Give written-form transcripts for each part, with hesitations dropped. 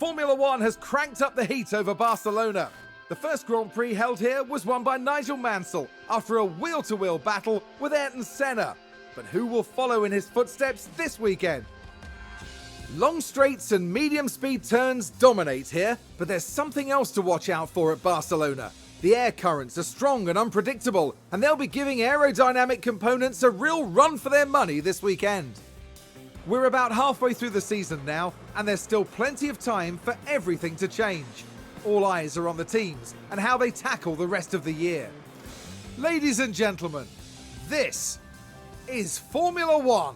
Formula One has cranked up the heat over Barcelona. The first Grand Prix held here was won by Nigel Mansell after a wheel-to-wheel battle with Ayrton Senna. But who will follow in his footsteps this weekend? Long straights and medium speed turns dominate here, but there's something else to watch out for at Barcelona. The air currents are strong and unpredictable, and they'll be giving aerodynamic components a real run for their money this weekend. We're about halfway through the season now, and there's still plenty of time for everything to change. All eyes are on the teams and how they tackle the rest of the year. Ladies and gentlemen, this is Formula One.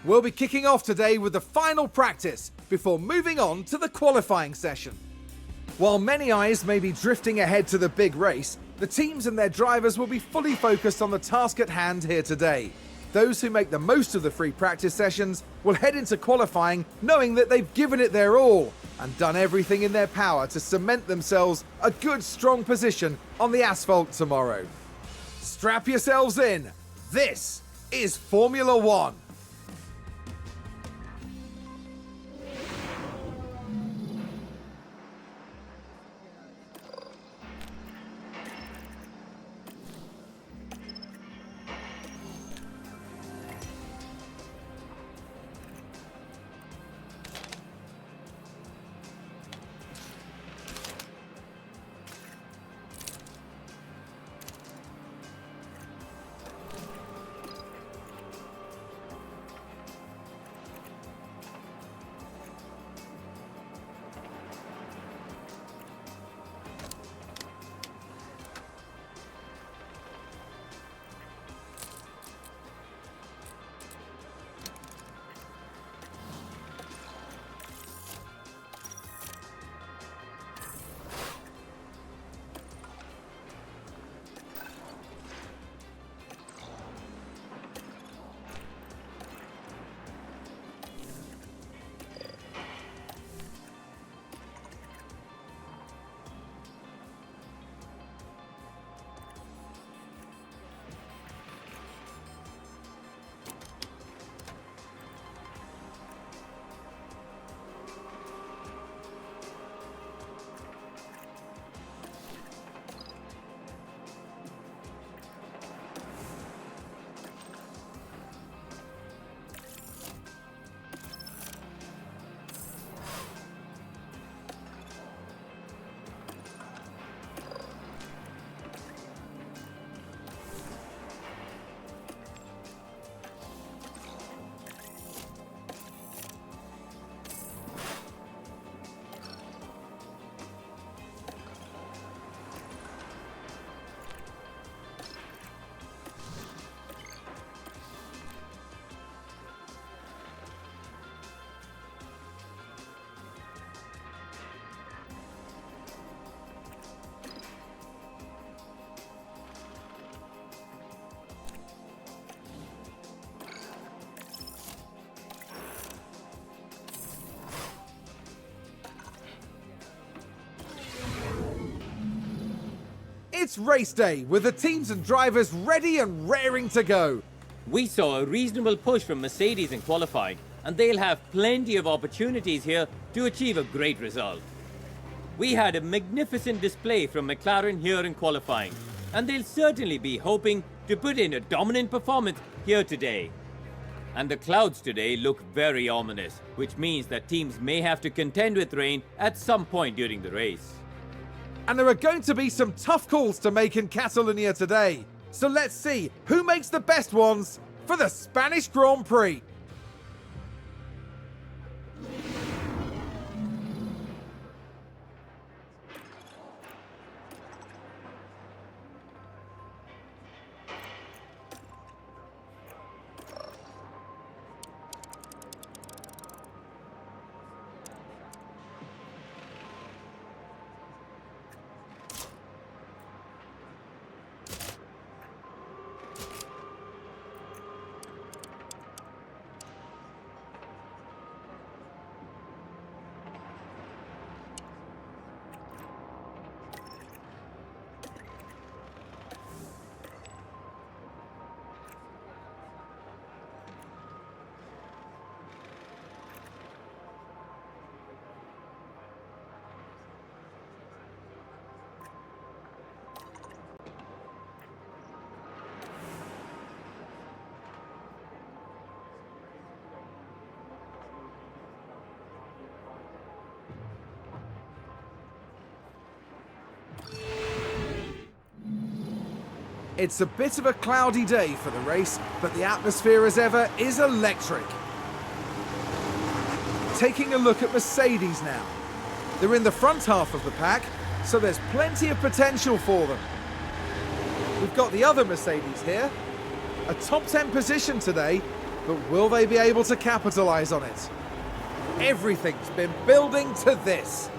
We'll be kicking off today with the final practice before moving on to the qualifying session. While many eyes may be drifting ahead to the big race, the teams and their drivers will be fully focused on the task at hand here today. Those who make the most of the free practice sessions will head into qualifying knowing that they've given it their all and done everything in their power to cement themselves a good strong position on the asphalt tomorrow. Strap yourselves in. This is Formula One. It's race day, with the teams and drivers ready and raring to go. We saw a reasonable push from Mercedes in qualifying, and they'll have plenty of opportunities here to achieve a great result. We had a magnificent display from McLaren here in qualifying, and they'll certainly be hoping to put in a dominant performance here today. And the clouds today look very ominous, which means that teams may have to contend with rain at some point during the race. And there are going to be some tough calls to make in Catalonia today. So let's see who makes the best ones for the Spanish Grand Prix. It's a bit of a cloudy day for the race, but the atmosphere as ever is electric. Taking a look at Mercedes now. They're in the front half of the pack, so there's plenty of potential for them. We've got the other Mercedes here. A top 10 position today, but will they be able to capitalise on it? Everything's been building to this.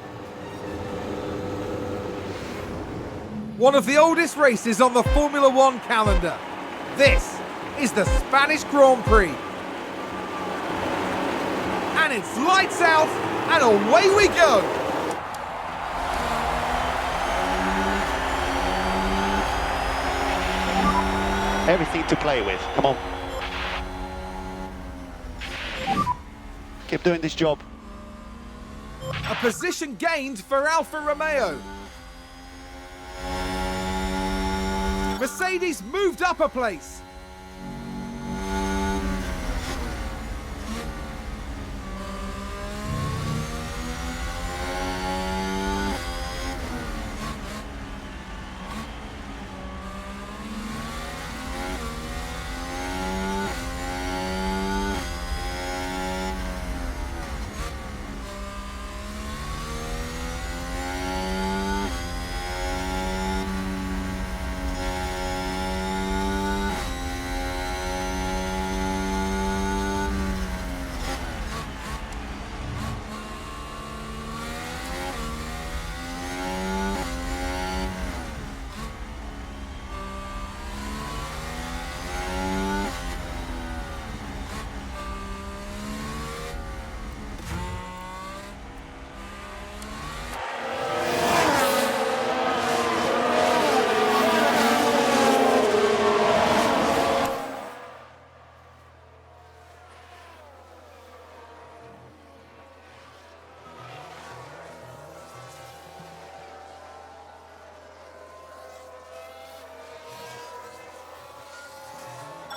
One of the oldest races on the Formula One calendar. This is the Spanish Grand Prix. And it's lights out, and away we go. Everything to play with, come on. Keep doing this job. A position gained for Alfa Romeo. Mercedes moved up a place.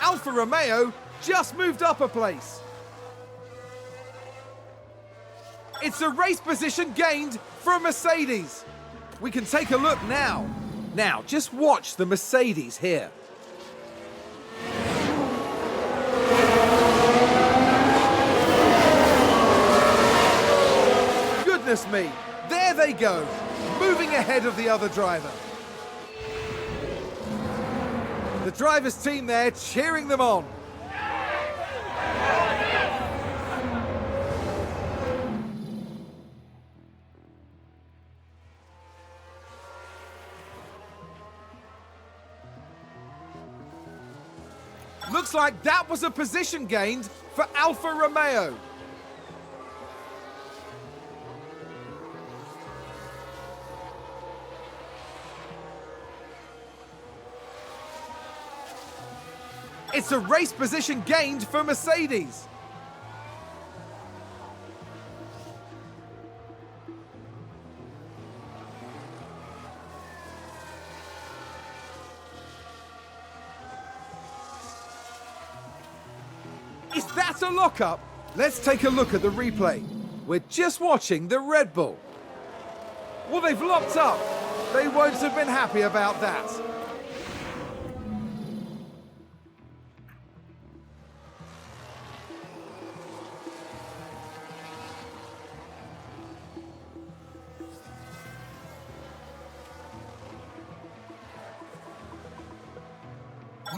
Alfa Romeo just moved up a place. It's a race position gained for Mercedes. We can take a look now. Now, just watch the Mercedes here. Goodness me, there they go, moving ahead of the other driver. The driver's team there cheering them on. Looks like that was a position gained for Alfa Romeo. It's a race position gained for Mercedes. Is that a lockup? Let's take a look at the replay. We're just watching the Red Bull. Well, they've locked up. They won't have been happy about that.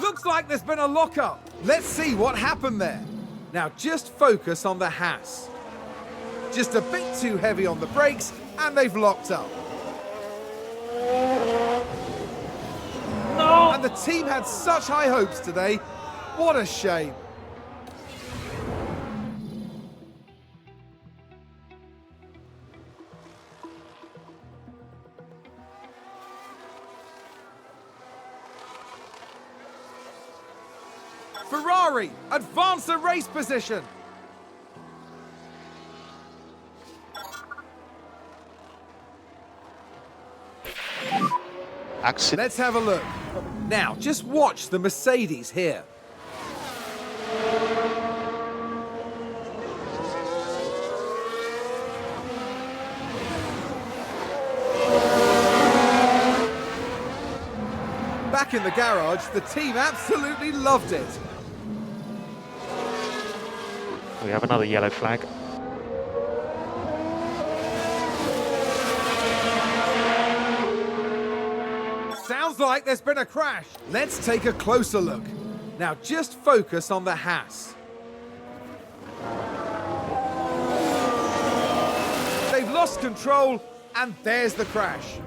Looks like there's been a lockup. Let's see what happened there. Now just focus on the Haas. Just a bit too heavy on the brakes and they've locked up. No! And the team had such high hopes today. What a shame. Ferrari advance the race position. Accident. Let's have a look. Now, just watch the Mercedes here. Back in the garage, the team absolutely loved it. We have another yellow flag. Sounds like there's been a crash. Let's take a closer look. Now just focus on the Haas. They've lost control and there's the crash.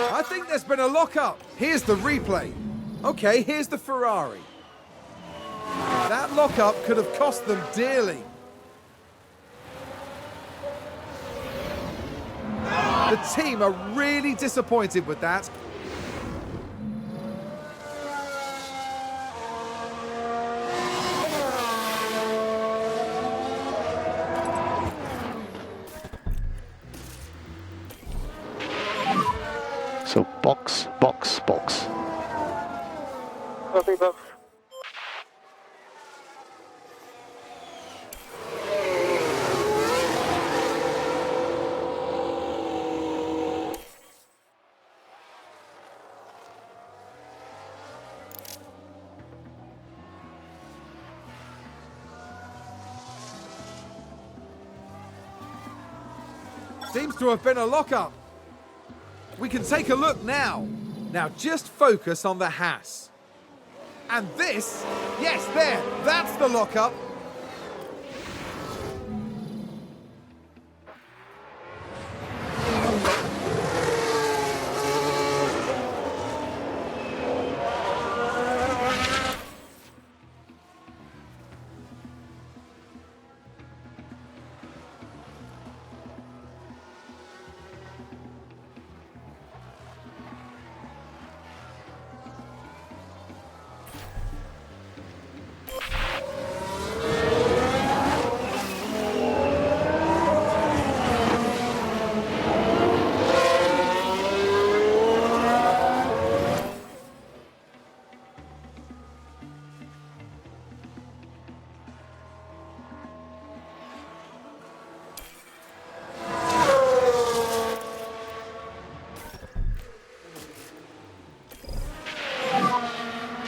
I think there's been a lockup. Here's the replay. Okay, here's the Ferrari. That lockup could have cost them dearly. The team are really disappointed with that. So box, box, box. Copy, box. Seems to have been a lockup. We can take a look now. Now just focus on the Haas. And this, yes, there, that's the lockup.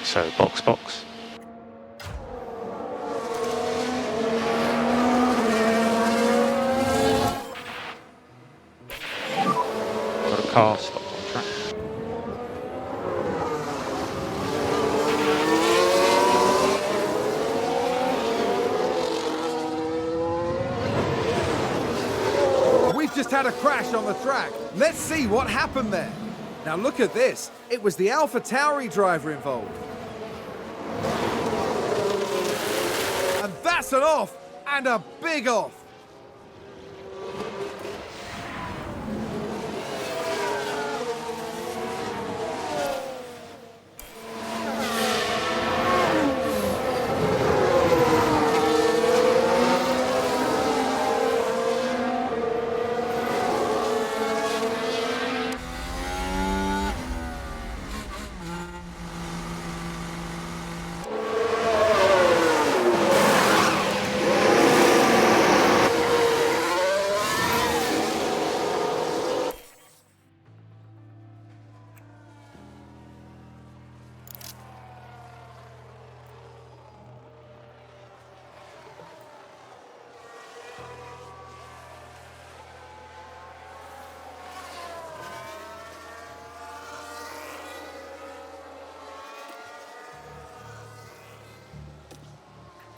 So box, box. car stopped on track. We've just had a crash on the track. Let's see what happened there. Now look at this. It was the Alpha Tauri driver involved. And that's an off, and a big off.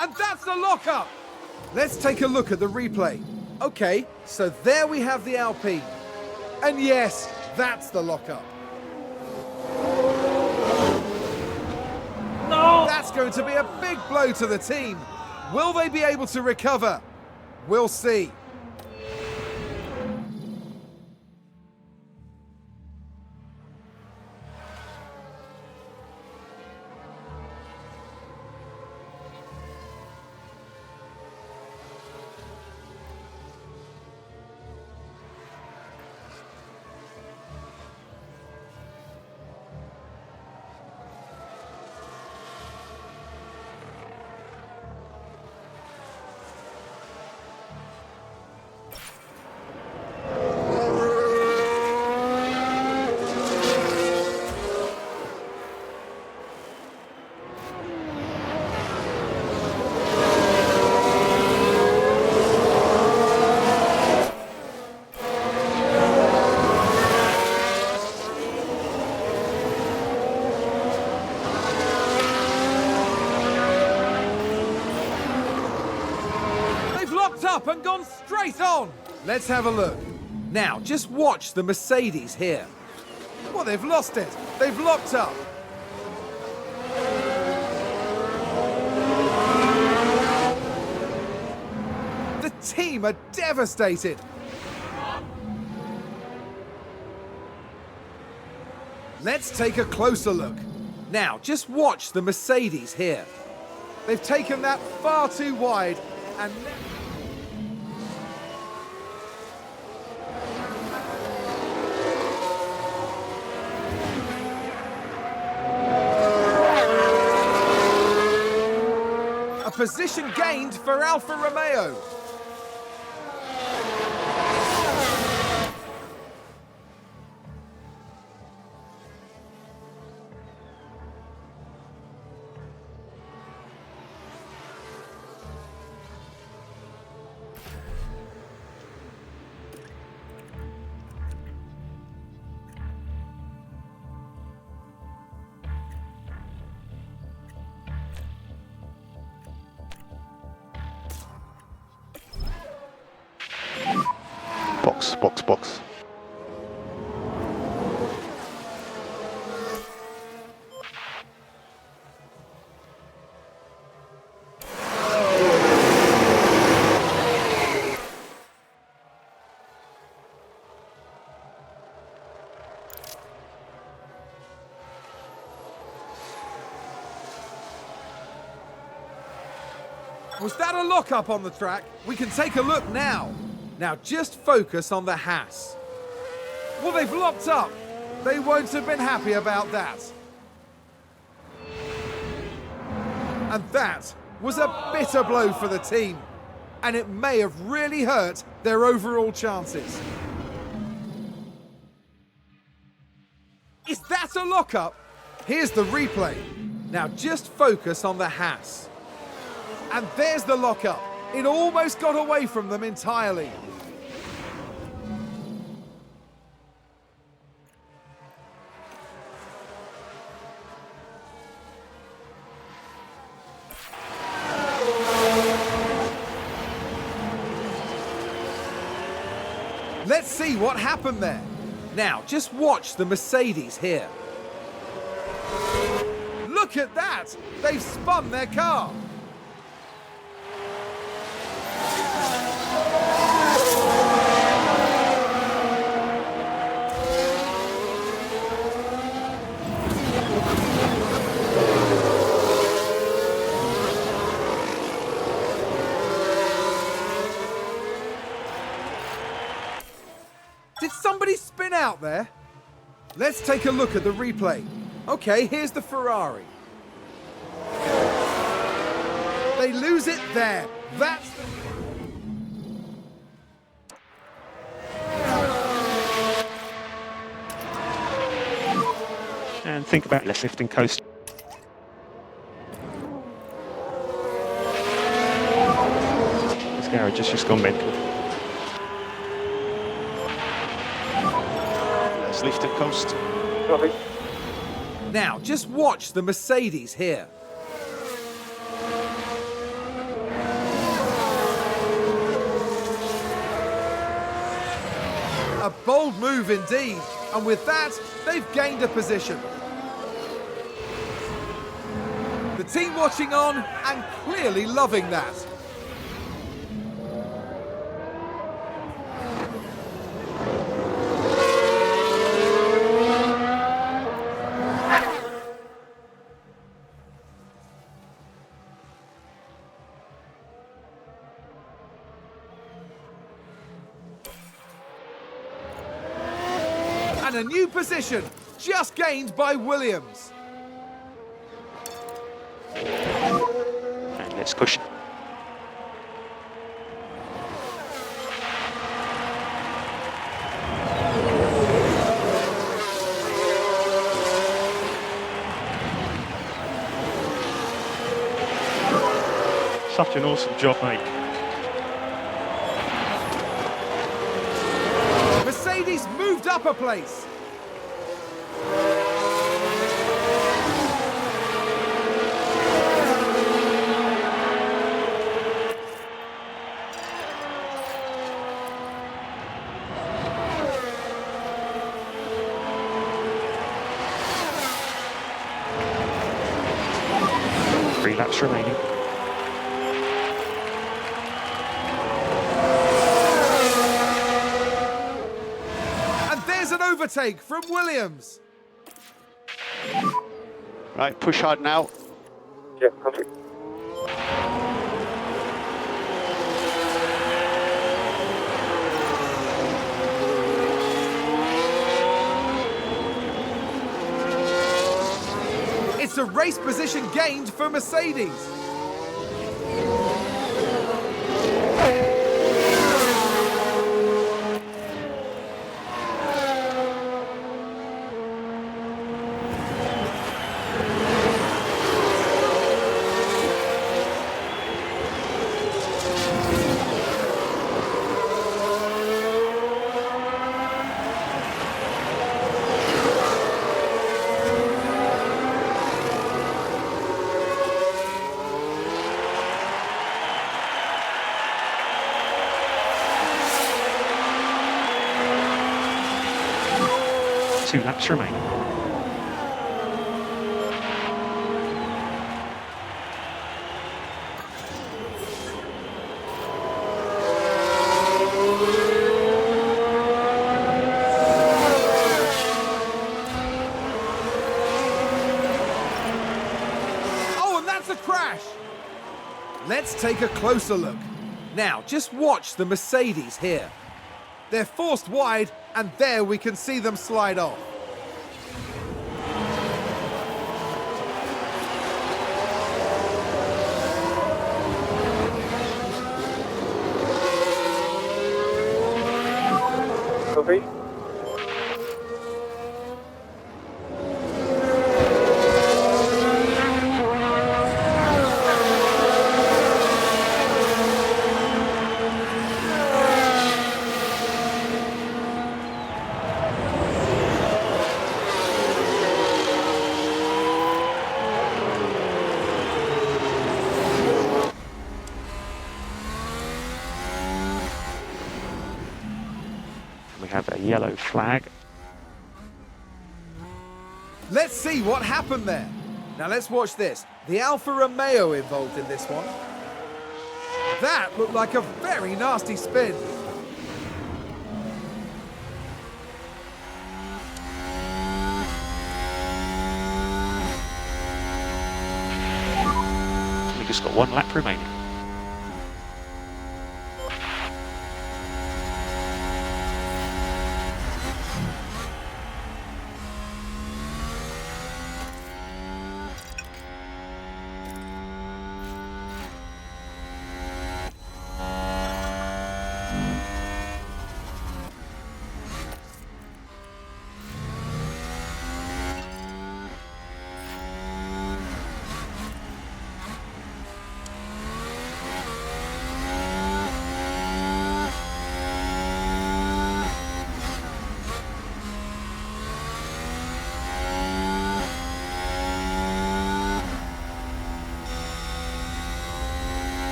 And that's the lockup! Let's take a look at the replay. Okay, so there we have the Alpine. And yes, that's the lockup. No! That's going to be a big blow to the team. Will they be able to recover? We'll see. Up and gone straight on. Let's have a look. Now, just watch the Mercedes here. Well, they've lost it. They've locked up. The team are devastated. Let's take a closer look. Now, just watch the Mercedes here. They've taken that far too wide and... Position gained for Alfa Romeo. Box. Was that a lockup on the track? We can take a look now. Now just focus on the Haas. Well, they've locked up. They won't have been happy about that. And that was a bitter blow for the team. And it may have really hurt their overall chances. Is that a lockup? Here's the replay. Now just focus on the Haas. And there's the lockup. It almost got away from them entirely. Let's see what happened there. Now, just watch the Mercedes here. Look at that! They've spun their car. Did somebody spin out there? Let's take a look at the replay. Okay, here's the Ferrari. They lose it there. That's the... And think about left lifting coast. This garage has just gone mental. Let's lift and coast. Copy. Now, just watch the Mercedes here. A bold move indeed, and with that, they've gained a position. The team watching on and clearly loving that. And a new position, just gained by Williams. And let's push. Such an awesome job, mate. Mercedes moved up a place. Three laps remaining. An overtake from Williams. Right, push hard now. Yeah, copy. It's a race position gained for Mercedes. Two laps remaining. Oh, and that's a crash. Let's take a closer look. Now, just watch the Mercedes here. They're forced wide, and there we can see them slide off. Copy. have a yellow flag. Let's see what happened there. Now let's watch this. The Alfa Romeo involved in this one. That looked like a very nasty spin. We just got 1 lap remaining.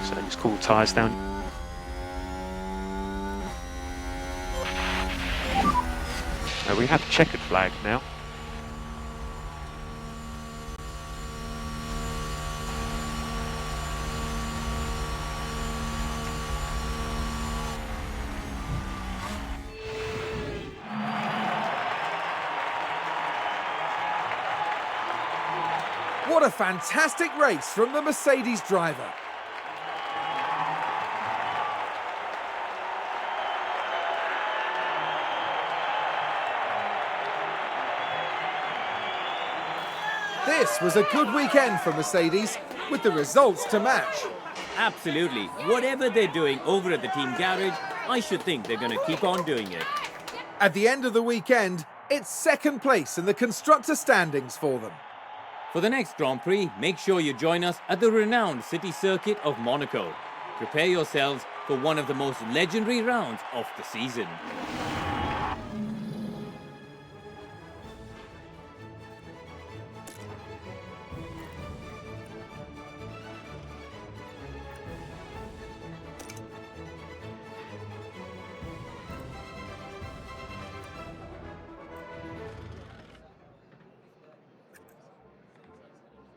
So just cool tyres down. We have a checkered flag now. What a fantastic race from the Mercedes driver. This was a good weekend for Mercedes, with the results to match. Absolutely. Whatever they're doing over at the team garage, I should think they're going to keep on doing it. At the end of the weekend, it's second place in the constructor standings for them. For the next Grand Prix, make sure you join us at the renowned city circuit of Monaco. Prepare yourselves for one of the most legendary rounds of the season.